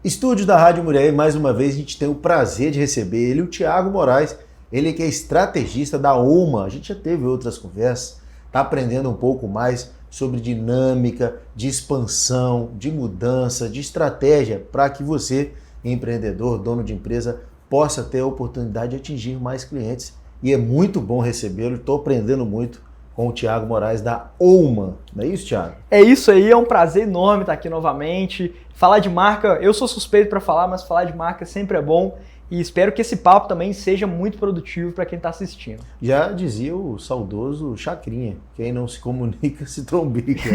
Estúdio da Rádio Muriaé, mais uma vez a gente tem o prazer de receber ele, o Thiago Moraes, ele que é estrategista da OMA. A gente já teve outras conversas, está aprendendo um pouco mais sobre dinâmica, de expansão, de mudança, de estratégia para que você, empreendedor, dono de empresa, possa ter a oportunidade de atingir mais clientes. E é muito bom recebê-lo, estou aprendendo muito com o Thiago Moraes da OMA. Não é isso, Thiago? É isso aí, é um prazer enorme estar aqui novamente. Falar de marca, eu sou suspeito para falar, mas falar de marca sempre é bom. E espero que esse papo também seja muito produtivo para quem está assistindo. Já dizia o saudoso Chacrinha, quem não se comunica se trombica.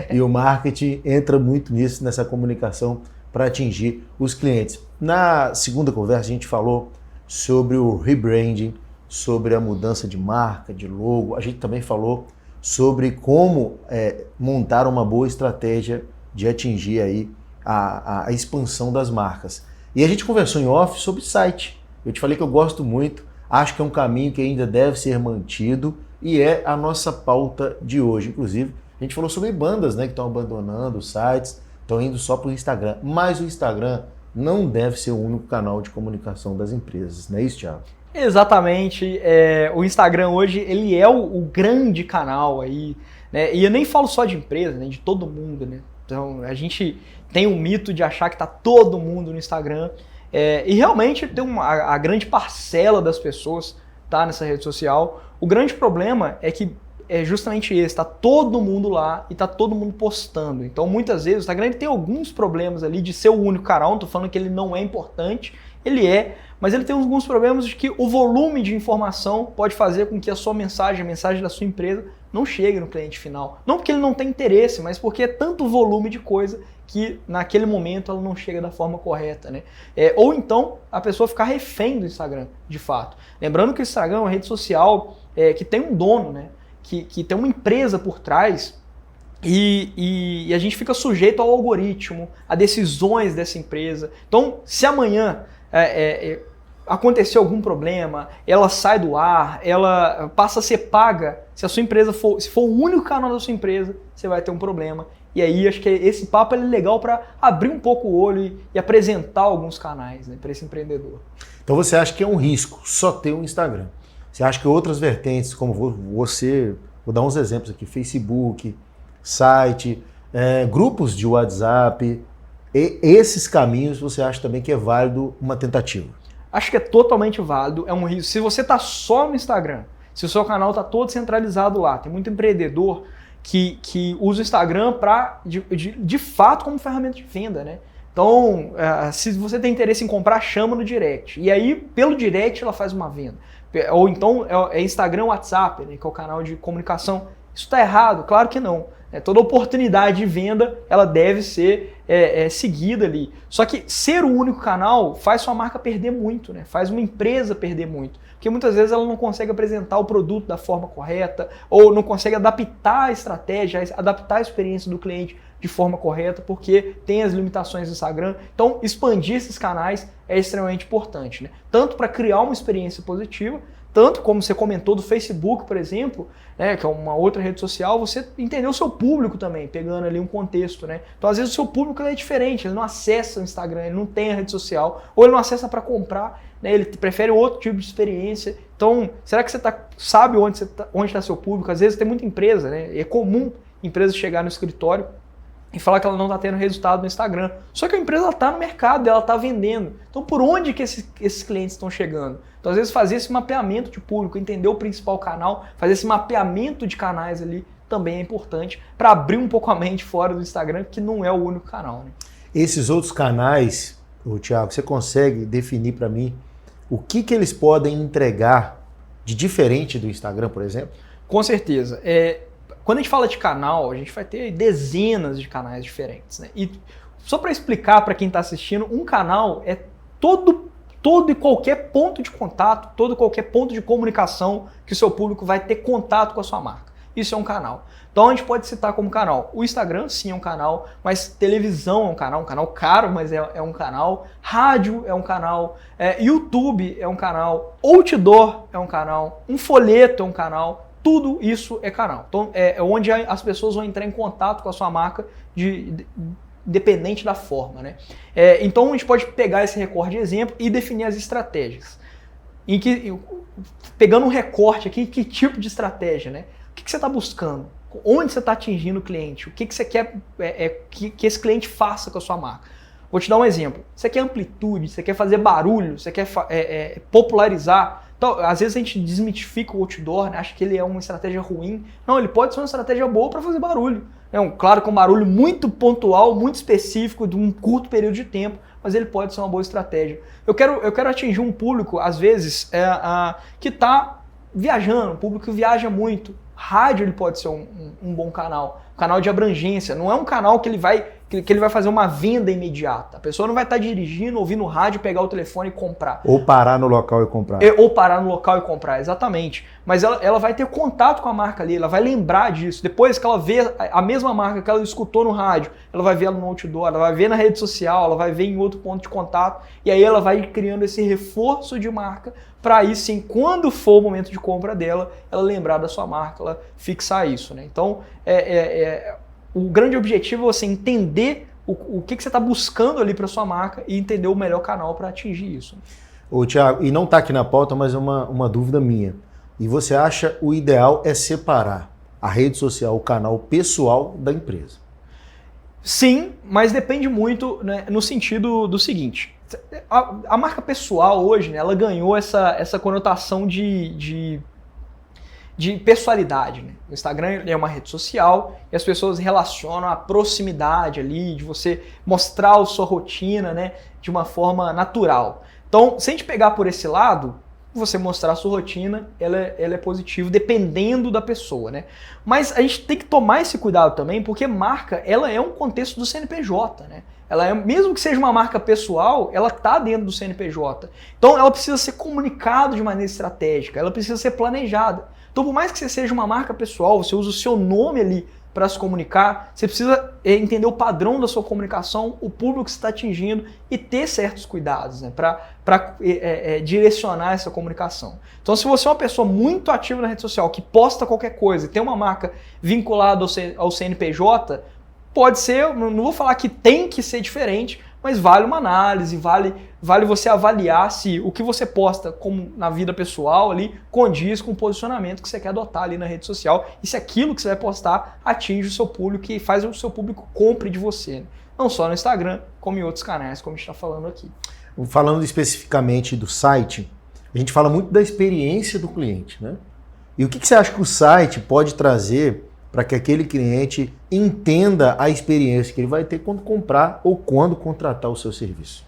E o marketing entra muito nisso, nessa comunicação para atingir os clientes. Na segunda conversa a gente falou sobre o rebranding, sobre a mudança de marca, de logo. A gente também falou sobre como montar uma boa estratégia de atingir aí a expansão das marcas. E a gente conversou em off sobre site. Eu te falei que eu gosto muito, acho que é um caminho que ainda deve ser mantido e é a nossa pauta de hoje. Inclusive, a gente falou sobre bandas, né, que estão abandonando os sites, estão indo só para o Instagram. Mas o Instagram não deve ser o único canal de comunicação das empresas, não é isso, Thiago? Exatamente. O Instagram hoje ele é o grande canal aí, né? E eu nem falo só de empresa, né, de todo mundo, né? Então a gente tem um mito de achar que está todo mundo no Instagram e realmente tem a grande parcela das pessoas tá nessa rede social. O grande problema é que é justamente esse, está todo mundo lá e está todo mundo postando. Então muitas vezes o Instagram tem alguns problemas ali de ser o único canal, não estou falando que ele não é importante, ele é, mas ele tem alguns problemas de que o volume de informação pode fazer com que a sua mensagem, a mensagem da sua empresa, não chegue no cliente final. Não porque ele não tem interesse, mas porque é tanto volume de coisa que naquele momento ela não chega da forma correta, né? Ou então a pessoa ficar refém do Instagram, de fato. Lembrando que o Instagram é uma rede social que tem um dono, né? Que tem uma empresa por trás e a gente fica sujeito ao algoritmo, a decisões dessa empresa. Então, se amanhã acontecer algum problema, ela sai do ar, ela passa a ser paga, se a sua empresa se for o único canal da sua empresa, você vai ter um problema. E aí acho que esse papo é legal para abrir um pouco o olho e apresentar alguns canais, né, para esse empreendedor. Então você acha que é um risco só ter um Instagram? Você acha que outras vertentes, como você, vou dar uns exemplos aqui, Facebook, site, grupos de WhatsApp, esses caminhos você acha também que é válido uma tentativa? Acho que é totalmente válido, é um risco. Se você está só no Instagram, se o seu canal está todo centralizado lá, tem muito empreendedor que usa o Instagram de fato como ferramenta de venda, né? Então, se você tem interesse em comprar, chama no direct. E aí, pelo direct, ela faz uma venda. Ou então, é Instagram WhatsApp, né, que é o canal de comunicação. Isso está errado? Claro que não. Toda oportunidade de venda, ela deve ser seguida ali. Só que ser o único canal faz sua marca perder muito, né? Faz uma empresa perder muito. Porque muitas vezes ela não consegue apresentar o produto da forma correta, ou não consegue adaptar a estratégia, adaptar a experiência do cliente de forma correta, porque tem as limitações do Instagram. Então, expandir esses canais é extremamente importante, né? Tanto para criar uma experiência positiva, tanto como você comentou do Facebook, por exemplo, né, que é uma outra rede social, você entender o seu público também, pegando ali um contexto, né? Então, às vezes, o seu público é diferente, ele não acessa o Instagram, ele não tem a rede social, ou ele não acessa para comprar, né, ele prefere outro tipo de experiência. Então, será que você sabe onde está seu público? Às vezes tem muita empresa, né? É comum empresa chegar no escritório e falar que ela não está tendo resultado no Instagram. Só que a empresa está no mercado, ela está vendendo. Então, por onde que esses clientes estão chegando? Então, às vezes, fazer esse mapeamento de público, entender o principal canal, fazer esse mapeamento de canais ali também é importante para abrir um pouco a mente fora do Instagram, que não é o único canal, né? Esses outros canais, Thiago, você consegue definir para mim o que eles podem entregar de diferente do Instagram, por exemplo? Com certeza. Quando a gente fala de canal, a gente vai ter dezenas de canais diferentes, né? E só para explicar para quem está assistindo, um canal é todo e qualquer ponto de contato, todo e qualquer ponto de comunicação que o seu público vai ter contato com a sua marca. Isso é um canal. Então a gente pode citar como canal. O Instagram sim é um canal, mas televisão é um canal caro, mas é um canal. Rádio é um canal, YouTube é um canal, outdoor é um canal, um folheto é um canal. Tudo isso é canal. Então é onde as pessoas vão entrar em contato com a sua marca independente da forma, né? Então a gente pode pegar esse recorte de exemplo e definir as estratégias. Pegando um recorte aqui, que tipo de estratégia, né? O que você está buscando? Onde você está atingindo o cliente? O que você quer que esse cliente faça com a sua marca? Vou te dar um exemplo. Você quer amplitude, você quer fazer barulho, você quer popularizar. Então, às vezes a gente desmitifica o outdoor, né? Acha que ele é uma estratégia ruim. Não, ele pode ser uma estratégia boa para fazer barulho. Claro que é um barulho muito pontual, muito específico, de um curto período de tempo, mas ele pode ser uma boa estratégia. Eu quero atingir um público, às vezes, que está viajando, um público que viaja muito. Rádio ele pode ser um bom canal, um canal de abrangência. Não é um canal que ele vai fazer uma venda imediata. A pessoa não vai estar dirigindo, ouvindo rádio, pegar o telefone e comprar. Ou parar no local e comprar. Ou parar no local e comprar, exatamente. Mas ela vai ter contato com a marca ali, ela vai lembrar disso. Depois que ela vê a mesma marca que ela escutou no rádio, ela vai ver ela no outdoor, ela vai ver na rede social, ela vai ver em outro ponto de contato. E aí ela vai criando esse reforço de marca para aí sim, quando for o momento de compra dela, ela lembrar da sua marca, ela fixar isso, né? Então, o grande objetivo é você entender o que você está buscando ali para sua marca e entender o melhor canal para atingir isso. Ô, Thiago, e não está aqui na pauta, mas é uma dúvida minha. E você acha o ideal é separar a rede social, o canal pessoal da empresa? Sim, mas depende muito, né, no sentido do seguinte. A marca pessoal hoje, né, ela ganhou essa conotação de pessoalidade, né? O Instagram é uma rede social e as pessoas relacionam a proximidade ali, de você mostrar a sua rotina, né, de uma forma natural. Então, se a gente pegar por esse lado, você mostrar a sua rotina, ela é positiva, dependendo da pessoa, né? Mas a gente tem que tomar esse cuidado também, porque marca, ela é um contexto do CNPJ, né? Mesmo que seja uma marca pessoal, ela está dentro do CNPJ. Então, ela precisa ser comunicada de maneira estratégica, ela precisa ser planejada. Então, por mais que você seja uma marca pessoal, você usa o seu nome ali para se comunicar, você precisa entender o padrão da sua comunicação, o público que você está atingindo e ter certos cuidados, né, para direcionar essa comunicação. Então, se você é uma pessoa muito ativa na rede social, que posta qualquer coisa, tem uma marca vinculada ao CNPJ, pode ser, não vou falar que tem que ser diferente, mas vale uma análise, vale você avaliar se o que você posta como na vida pessoal ali condiz com o posicionamento que você quer adotar ali na rede social e se aquilo que você vai postar atinge o seu público e faz o seu público compre de você, né? Não só no Instagram, como em outros canais, como a gente está falando aqui. Falando especificamente do site, a gente fala muito da experiência do cliente, né? E o que você acha que o site pode trazer para que aquele cliente entenda a experiência que ele vai ter quando comprar ou quando contratar o seu serviço?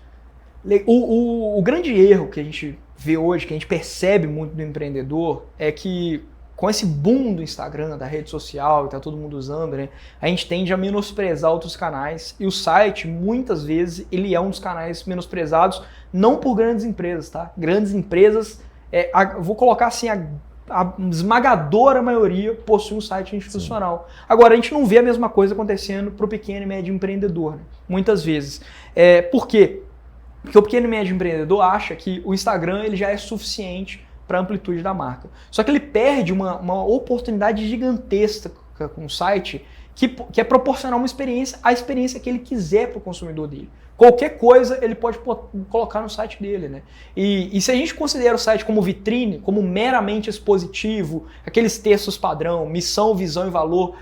O grande erro que a gente vê hoje, que a gente percebe muito do empreendedor, é que com esse boom do Instagram, da rede social, que tá todo mundo usando, né, a gente tende a menosprezar outros canais e o site, muitas vezes, ele é um dos canais menosprezados, não por grandes empresas, tá? Grandes empresas, vou colocar assim, a esmagadora maioria possui um site institucional. Sim. Agora, a gente não vê a mesma coisa acontecendo para o pequeno e médio empreendedor, né? Muitas vezes. Por quê? Porque o pequeno e médio empreendedor acha que o Instagram ele já é suficiente para a amplitude da marca. Só que ele perde uma oportunidade gigantesca com o site que é proporcionar a experiência que ele quiser para o consumidor dele. Qualquer coisa ele pode colocar no site dele, né? E se a gente considera o site como vitrine, como meramente expositivo, aqueles textos padrão, missão, visão e valor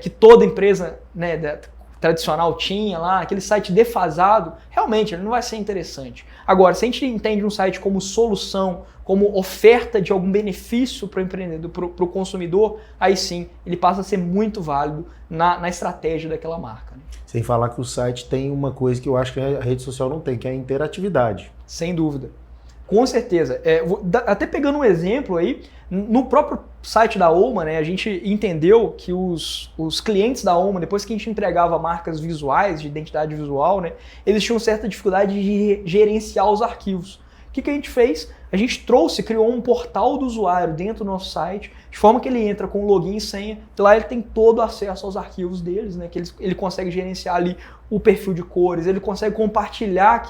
que toda empresa, né, tradicional tinha lá, aquele site defasado, realmente ele não vai ser interessante. Agora, se a gente entende um site como solução, como oferta de algum benefício para o empreendedor, para o consumidor, aí sim ele passa a ser muito válido na estratégia daquela marca, né? Sem falar que o site tem uma coisa que eu acho que a rede social não tem, que é a interatividade. Sem dúvida. Com certeza. Até pegando um exemplo aí, no próprio site da Oma, né, a gente entendeu que os clientes da Oma, depois que a gente entregava marcas visuais, de identidade visual, né, eles tinham certa dificuldade de gerenciar os arquivos. O que a gente fez? A gente criou um portal do usuário dentro do nosso site, de forma que ele entra com login e senha, e lá ele tem todo o acesso aos arquivos deles, né, que ele consegue gerenciar ali o perfil de cores, ele consegue compartilhar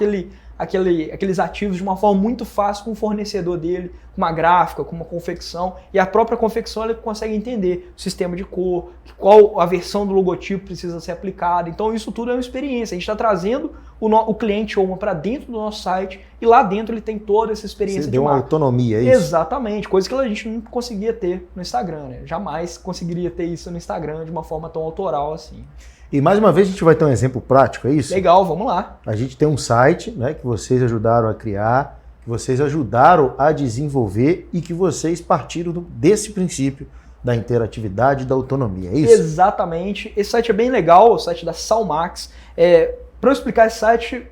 aqueles ativos de uma forma muito fácil com o fornecedor dele, com uma gráfica, com uma confecção, e a própria confecção ele consegue entender o sistema de cor, qual a versão do logotipo precisa ser aplicada. Então isso tudo é uma experiência. A gente está trazendo o cliente Oma para dentro do nosso site e lá dentro ele tem toda essa experiência. Você deu uma autonomia, é isso? Exatamente, coisa que a gente não conseguia ter no Instagram, né? Jamais conseguiria ter isso no Instagram de uma forma tão autoral assim. E mais uma vez a gente vai ter um exemplo prático, é isso? Legal, vamos lá. A gente tem um site, né, que vocês ajudaram a criar, que vocês ajudaram a desenvolver e que vocês partiram desse princípio da interatividade e da autonomia, é isso? Exatamente. Esse site é bem legal, o site da Salmax. Para eu explicar esse site,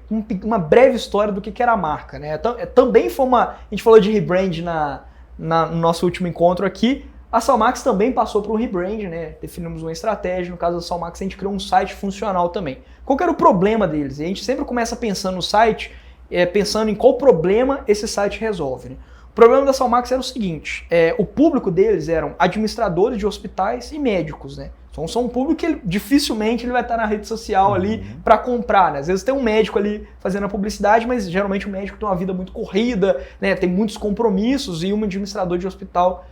uma breve história do que era a marca, né? Também foi a gente falou de rebrand no nosso último encontro aqui. A Salmax também passou por um rebrand, né? Definimos uma estratégia. No caso da Salmax, a gente criou um site funcional também. Qual que era o problema deles? A gente sempre começa pensando no site, pensando em qual problema esse site resolve, né? O problema da Salmax era o seguinte, o público deles eram administradores de hospitais e médicos, né? Então são um público que dificilmente ele vai estar na rede social ali para comprar, né? Às vezes tem um médico ali fazendo a publicidade, mas geralmente o médico tem uma vida muito corrida, né? Tem muitos compromissos e um administrador de hospital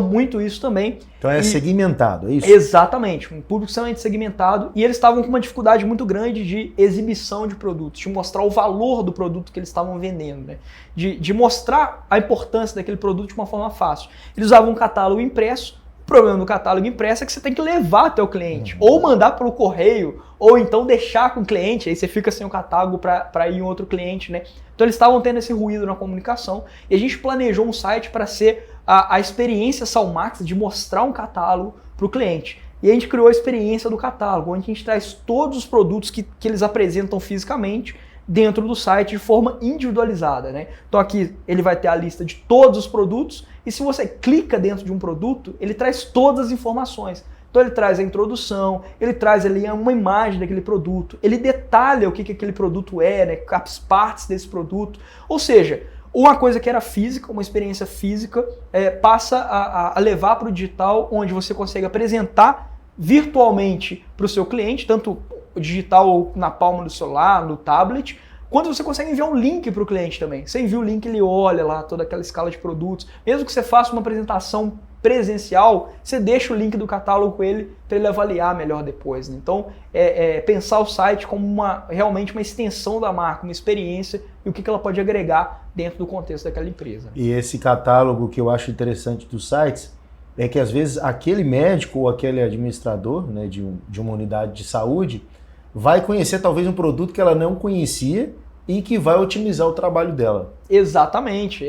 muito isso também. Então é segmentado, é isso? Exatamente, um público extremamente segmentado e eles estavam com uma dificuldade muito grande de exibição de produtos, de mostrar o valor do produto que eles estavam vendendo, né? De mostrar a importância daquele produto de uma forma fácil. Eles usavam um catálogo impresso. O problema do catálogo impresso é que você tem que levar até o cliente, ou mandar pelo correio, ou então deixar com o cliente, aí você fica sem o catálogo para ir em outro cliente, né? Então eles estavam tendo esse ruído na comunicação e a gente planejou um site para ser a experiência Salmax de mostrar um catálogo para o cliente. E a gente criou a experiência do catálogo, onde a gente traz todos os produtos que eles apresentam fisicamente dentro do site de forma individualizada, né? Então aqui ele vai ter a lista de todos os produtos e se você clica dentro de um produto, ele traz todas as informações. Então ele traz a introdução, ele traz ali uma imagem daquele produto, ele detalha o que aquele produto é, né? As partes desse produto. Ou seja, uma coisa que era física, uma experiência física, passa a levar para o digital, onde você consegue apresentar virtualmente para o seu cliente, tanto digital ou na palma do celular, no tablet, quanto você consegue enviar um link para o cliente também. Você envia o link, ele olha lá toda aquela escala de produtos. Mesmo que você faça uma apresentação presencial, você deixa o link do catálogo com ele para ele avaliar melhor depois, né? Então, pensar o site como realmente uma extensão da marca, uma experiência e o que ela pode agregar dentro do contexto daquela empresa. E esse catálogo que eu acho interessante dos sites é que às vezes aquele médico ou aquele administrador, né, de uma unidade de saúde vai conhecer talvez um produto que ela não conhecia e que vai otimizar o trabalho dela. Exatamente.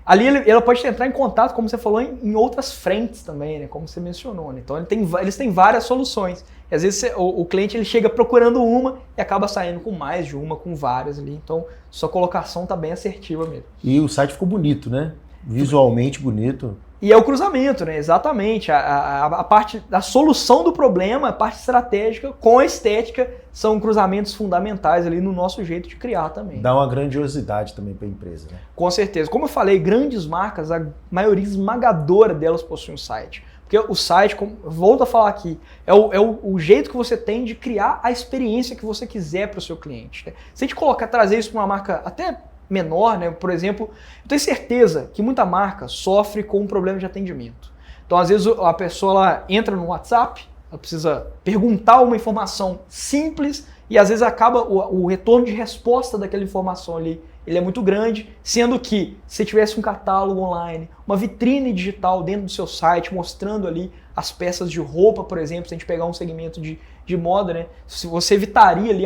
Ali ela pode entrar em contato, como você falou, em outras frentes também, né? Como você mencionou, né? Então eles têm várias soluções. E às vezes o cliente ele chega procurando uma e acaba saindo com mais de uma, com várias ali. Então sua colocação está bem assertiva mesmo. E o site ficou bonito, né? Visualmente bonito. E é o cruzamento, né? Exatamente. A parte da solução do problema, a parte estratégica com a estética são cruzamentos fundamentais ali no nosso jeito de criar também. Dá uma grandiosidade também para a empresa, né? Com certeza. Como eu falei, grandes marcas, a maioria esmagadora delas possui um site. Porque o site, volto a falar aqui, é o jeito que você tem de criar a experiência que você quiser para o seu cliente, né? Se a gente trazer isso para uma marca até menor, né? Por exemplo, eu tenho certeza que muita marca sofre com um problema de atendimento. Então, às vezes, a pessoa ela entra no WhatsApp, ela precisa perguntar uma informação simples e às vezes acaba o retorno de resposta daquela informação ali, ele é muito grande, sendo que se tivesse um catálogo online, uma vitrine digital dentro do seu site, mostrando ali as peças de roupa, por exemplo, se a gente pegar um segmento de moda, né? Se você evitaria ali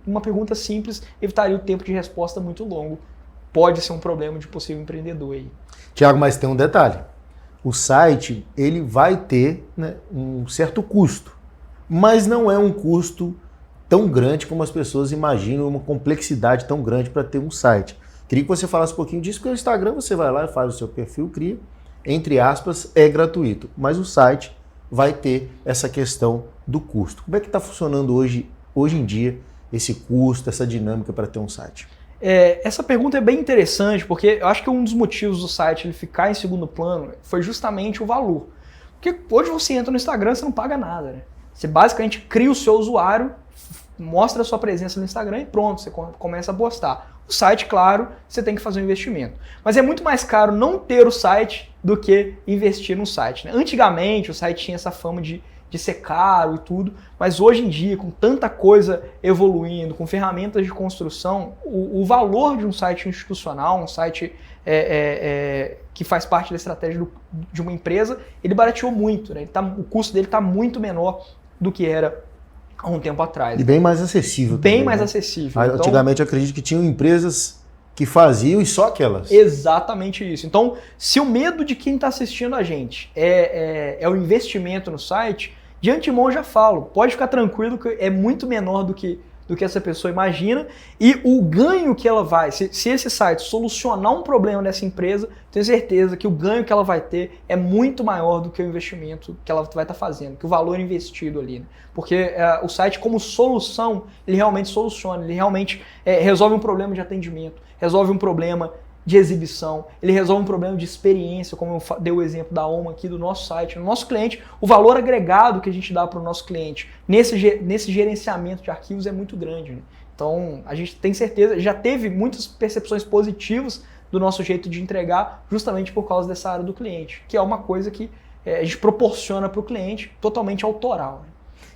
uma pergunta simples, evitaria o tempo de resposta muito longo. Pode ser um problema de possível empreendedor aí. Tiago, mas tem um detalhe. O site, ele vai ter, né, um certo custo, mas não é um custo tão grande como as pessoas imaginam, uma complexidade tão grande para ter um site. Queria que você falasse um pouquinho disso, porque o Instagram você vai lá e faz o seu perfil, cria, entre aspas, é gratuito, mas o site vai ter essa questão do custo. Como é que está funcionando hoje em dia esse custo, essa dinâmica para ter um site? Essa pergunta é bem interessante, porque eu acho que um dos motivos do site ele ficar em segundo plano foi justamente o valor. Porque hoje você entra no Instagram, você não paga nada, né? Você basicamente cria o seu usuário, mostra a sua presença no Instagram e pronto, você começa a postar. O site, claro, você tem que fazer um investimento. Mas é muito mais caro não ter o site do que investir no site, né? Antigamente, o site tinha essa fama de ser caro e tudo, mas hoje em dia, com tanta coisa evoluindo, com ferramentas de construção, o valor de um site institucional, um site que faz parte da estratégia de uma empresa, ele barateou muito, né? O custo dele está muito menor do que era há um tempo atrás. E bem mais acessível bem também, mais né? acessível. Antigamente eu acredito que tinham empresas que faziam e só aquelas. Exatamente isso. Então, se o medo de quem está assistindo a gente é o investimento no site, de antemão eu já falo, pode ficar tranquilo que é muito menor do que essa pessoa imagina, e o ganho que ela vai, se esse site solucionar um problema dessa empresa, tenho certeza que o ganho que ela vai ter é muito maior do que o investimento que ela vai estar fazendo, que o valor investido ali, né? Porque o site como solução, ele realmente soluciona, ele realmente resolve um problema de atendimento, resolve um problema de exibição, ele resolve um problema de experiência, como eu dei o exemplo da OMA aqui do nosso site, no nosso cliente, o valor agregado que a gente dá para o nosso cliente nesse gerenciamento de arquivos é muito grande, né? Então, a gente tem certeza, já teve muitas percepções positivas do nosso jeito de entregar, justamente por causa dessa área do cliente, que é uma coisa que a gente proporciona para o cliente totalmente autoral, né?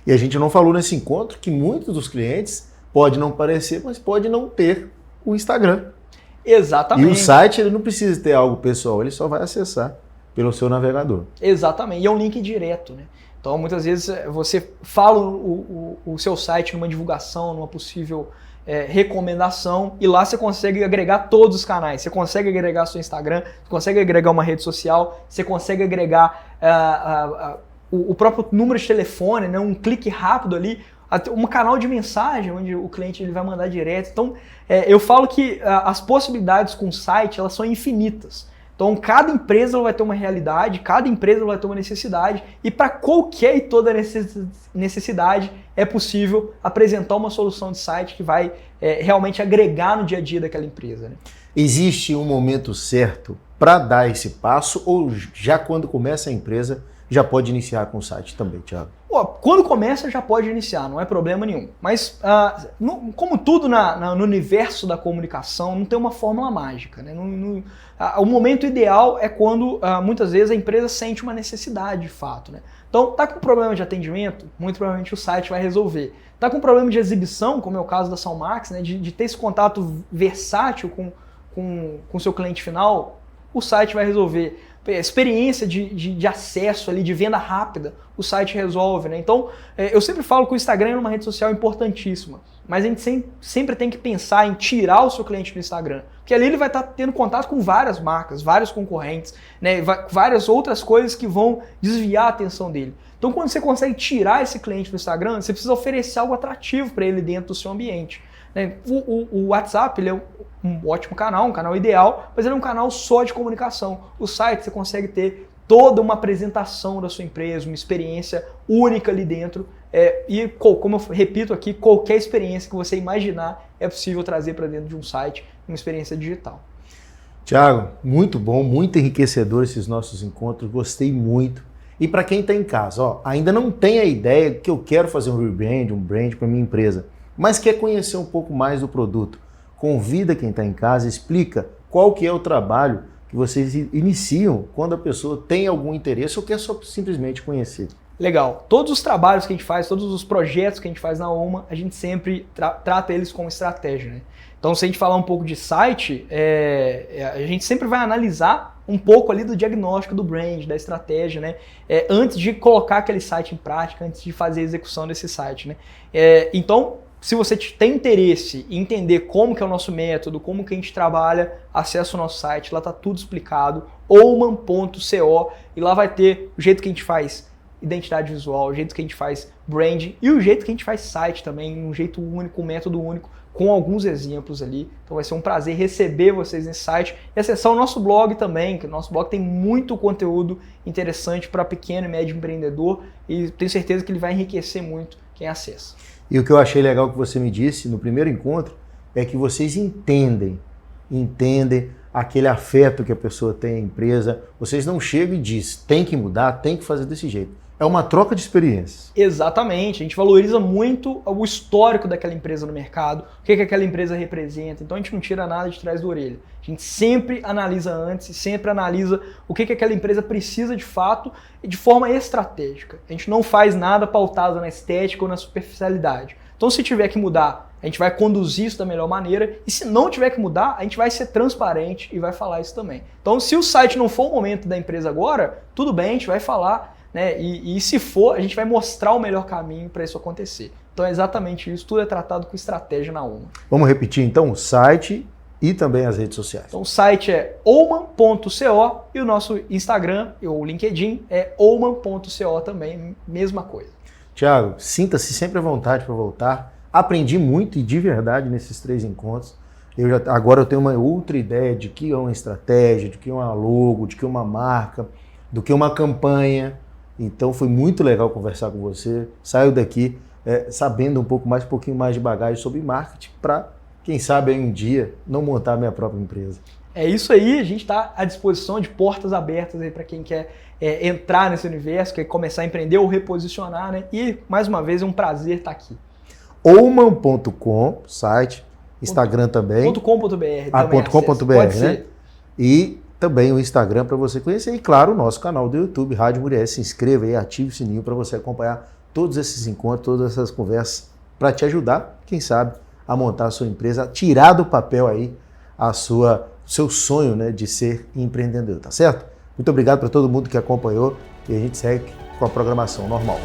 E a gente não falou nesse encontro que muitos dos clientes pode não parecer, mas pode não ter o Instagram. Exatamente. E o site ele não precisa ter algo pessoal, ele só vai acessar pelo seu navegador. Exatamente, e é um link direto, né? Então, muitas vezes você fala o seu site numa divulgação, numa possível recomendação, e lá você consegue agregar todos os canais. Você consegue agregar seu Instagram, você consegue agregar uma rede social, você consegue agregar o próprio número de telefone, né? Um clique rápido ali, um canal de mensagem onde o cliente ele vai mandar direto. Então, eu falo que as possibilidades com o site elas são infinitas. Então, cada empresa vai ter uma realidade, cada empresa vai ter uma necessidade, e para qualquer e toda necessidade é possível apresentar uma solução de site que vai realmente agregar no dia a dia daquela empresa, né? Existe um momento certo para dar esse passo ou já quando começa a empresa já pode iniciar com o site também, Thiago? Quando começa já pode iniciar, não é problema nenhum. Mas, como tudo no universo da comunicação, não tem uma fórmula mágica, né? O momento ideal é quando, muitas vezes, a empresa sente uma necessidade de fato, né? Então, tá com problema de atendimento? Muito provavelmente o site vai resolver. Tá com problema de exibição, como é o caso da Salmax, né? De ter esse contato versátil com o seu cliente final, o site vai resolver. Experiência de acesso ali, de venda rápida, o site resolve, né? Então, eu sempre falo que o Instagram é uma rede social importantíssima, mas a gente sempre tem que pensar em tirar o seu cliente do Instagram, porque ali ele vai estar tendo contato com várias marcas, vários concorrentes, né? Várias outras coisas que vão desviar a atenção dele. Então, quando você consegue tirar esse cliente do Instagram, você precisa oferecer algo atrativo para ele dentro do seu ambiente, né? O WhatsApp ele é um ótimo canal, um canal ideal, mas ele é um canal só de comunicação. O site você consegue ter toda uma apresentação da sua empresa, uma experiência única ali dentro. E como eu repito aqui, qualquer experiência que você imaginar é possível trazer para dentro de um site, uma experiência digital. Tiago, muito bom, muito enriquecedor esses nossos encontros, gostei muito. E para quem está em casa, ainda não tem a ideia que eu quero fazer um rebrand, um brand para minha empresa, mas quer conhecer um pouco mais do produto, convida quem está em casa, explica qual que é o trabalho que vocês iniciam quando a pessoa tem algum interesse ou quer só simplesmente conhecer. Legal. Todos os trabalhos que a gente faz, todos os projetos que a gente faz na OMA, a gente sempre trata eles como estratégia, né? Então, se a gente falar um pouco de site, a gente sempre vai analisar um pouco ali do diagnóstico do brand, da estratégia, né? Antes de colocar aquele site em prática, antes de fazer a execução desse site, né? Então, se você tem interesse em entender como que é o nosso método, como que a gente trabalha, acessa o nosso site, lá está tudo explicado, oman.co, e lá vai ter o jeito que a gente faz identidade visual, o jeito que a gente faz brand e o jeito que a gente faz site também, um jeito único, um método único, com alguns exemplos ali. Então vai ser um prazer receber vocês nesse site e acessar o nosso blog também, que o nosso blog tem muito conteúdo interessante para pequeno e médio empreendedor e tenho certeza que ele vai enriquecer muito quem acessa. E o que eu achei legal que você me disse no primeiro encontro é que vocês entendem aquele afeto que a pessoa tem à empresa. Vocês não chegam e dizem, tem que mudar, tem que fazer desse jeito. É uma troca de experiências. Exatamente, a gente valoriza muito o histórico daquela empresa no mercado, o que aquela empresa representa, então a gente não tira nada de trás da orelha. A gente sempre analisa antes e sempre analisa o que aquela empresa precisa de fato e de forma estratégica. A gente não faz nada pautado na estética ou na superficialidade. Então se tiver que mudar, a gente vai conduzir isso da melhor maneira e se não tiver que mudar, a gente vai ser transparente e vai falar isso também. Então se o site não for o momento da empresa agora, tudo bem, a gente vai falar, né? E se for, a gente vai mostrar o melhor caminho para isso acontecer. Então é exatamente isso, tudo é tratado com estratégia na Oman. Vamos repetir então o site e também as redes sociais. Então o site é oman.co e o nosso Instagram, o LinkedIn, é oman.co também, mesma coisa. Thiago, sinta-se sempre à vontade para voltar. Aprendi muito e de verdade nesses 3 encontros. Agora eu tenho uma outra ideia de que é uma estratégia, de que é uma logo, de que é uma marca, do que é uma campanha. Então foi muito legal conversar com você. Saio daqui sabendo um pouquinho mais de bagagem sobre marketing para, quem sabe, aí um dia não montar a minha própria empresa. É isso aí, a gente está à disposição de portas abertas aí para quem quer entrar nesse universo, quer começar a empreender ou reposicionar, né? E, mais uma vez, é um prazer estar aqui. Oman.com, site, Instagram também. .com.br .com.br, né? E também o Instagram para você conhecer. E, claro, o nosso canal do YouTube, Rádio Muriel. Se inscreva aí, ative o sininho para você acompanhar todos esses encontros, todas essas conversas, para te ajudar, quem sabe, a montar a sua empresa, tirar do papel aí seu sonho, né, de ser empreendedor, tá certo? Muito obrigado para todo mundo que acompanhou e a gente segue com a programação normal.